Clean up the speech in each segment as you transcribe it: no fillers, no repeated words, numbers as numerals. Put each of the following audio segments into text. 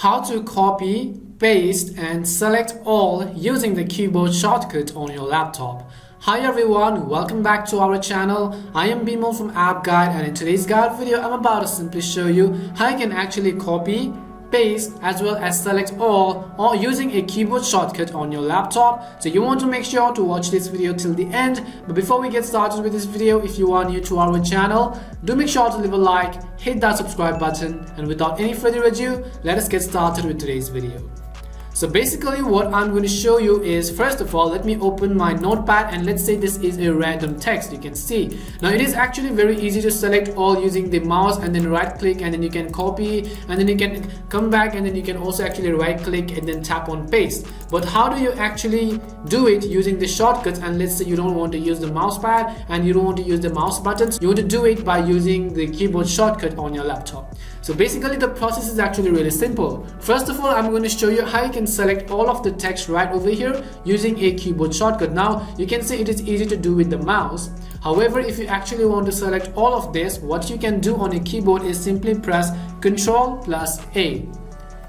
how to copy, paste and select all using the keyboard shortcut on your laptop. Hi everyone, welcome back to our channel. I am Bimal from App Guide, and in today's guide video I'm about to simply show you how you can actually copy, paste as well as select all or using a keyboard shortcut on your laptop. So you want to make sure to watch this video till the end. But before we get started with this video, if you are new to our channel, do make sure to leave a like, hit that subscribe button, and without any further ado, let us get started with today's video. So basically what I'm going to show you is, first of all, let me open my notepad and let's say this is a random text. You can see now it is actually very easy to select all using the mouse and then right click, and then you can copy, and then you can come back, and then you can also actually right click and then tap on paste. But how do you actually do it using the shortcuts? And let's say you don't want to use the mouse pad and you don't want to use the mouse buttons, you want to do it by using the keyboard shortcut on your laptop. So basically the process is actually really simple. First of all, I'm going to show you how you can select all of the text right over here using a keyboard shortcut. Now you can see it is easy to do with the mouse. However, if you actually want to select all of this, what you can do on a keyboard is simply press Ctrl plus A.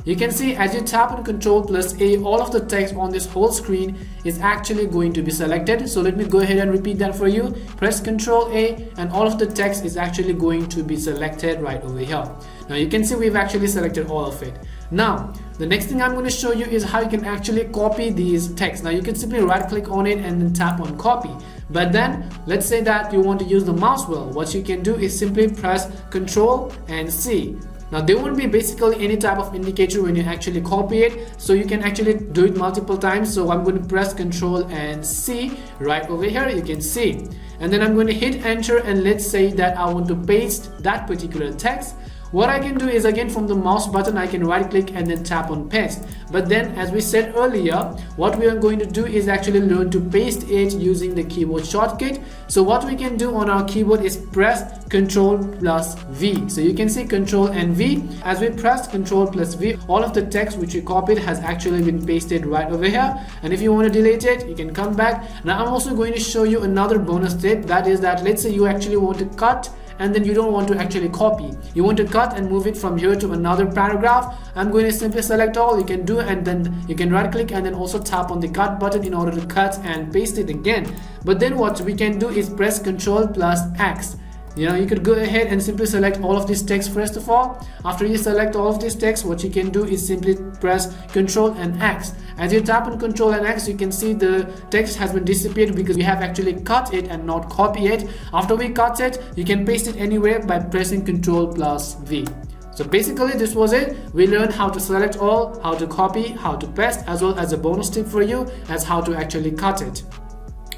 You can see as you tap on Ctrl plus A, all of the text on this whole screen is actually going to be selected. So let me go ahead and repeat that for you. Press Ctrl A and all of the text is actually going to be selected right over here. Now you can see we've actually selected all of it. Now the next thing I'm going to show you is how you can actually copy these text. Now you can simply right click on it and then tap on copy. But then let's say that you want to use the mouse wheel. What you can do is simply press Ctrl and C. Now there won't be basically any type of indicator when you actually copy it, so you can actually do it multiple times. So I'm going to press Ctrl and C right over here, you can see, and then I'm going to hit enter, and let's say that I want to paste that particular text. What I can do is, again, from the mouse button I can right click and then tap on paste. But then as we said earlier, what we are going to do is actually learn to paste it using the keyboard shortcut. So what we can do on our keyboard is press Ctrl plus V. So you can see Ctrl and V. As we press Ctrl plus V, all of the text which we copied has actually been pasted right over here. And if you want to delete it, you can come back. Now I'm also going to show you another bonus tip. That is that let's say you actually want to cut and then you don't want to actually copy, you want to cut and move it from here to another paragraph. I'm going to simply select all, you can do, and then you can right click and then also tap on the cut button in order to cut and paste it again. But then what we can do is press Ctrl plus X. You could go ahead and simply select all of this text first of all. After you select all of this text, what you can do is simply press Ctrl and X. As you tap on Ctrl and X, you can see the text has been disappeared because we have actually cut it and not copy it. After we cut it, you can paste it anywhere by pressing Ctrl plus V. So basically this was it. We learned how to select all, how to copy, how to paste, as well as a bonus tip for you as how to actually cut it.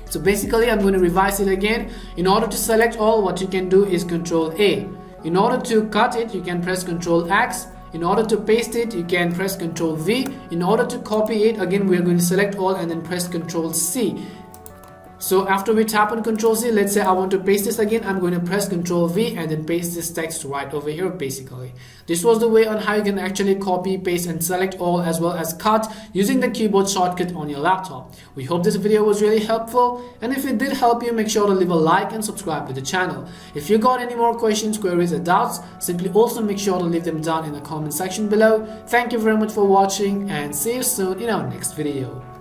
So basically I'm going to revise it again. In order to select all, what you can do is Ctrl A. In order to cut it, you can press Ctrl X. In order to paste it, you can press Ctrl V. In order to copy it, again we are going to select all and then press Ctrl C. So after we tap on Ctrl C, let's say I want to paste this again, I'm going to press Ctrl V and then paste this text right over here. Basically this was the way on how you can actually copy, paste and select all as well as cut using the keyboard shortcut on your laptop. We hope this video was really helpful, and if it did help you, make sure to leave a like and subscribe to the channel. If you got any more questions, queries or doubts, simply also make sure to leave them down in the comment section below. Thank you very much for watching, and see you soon in our next video.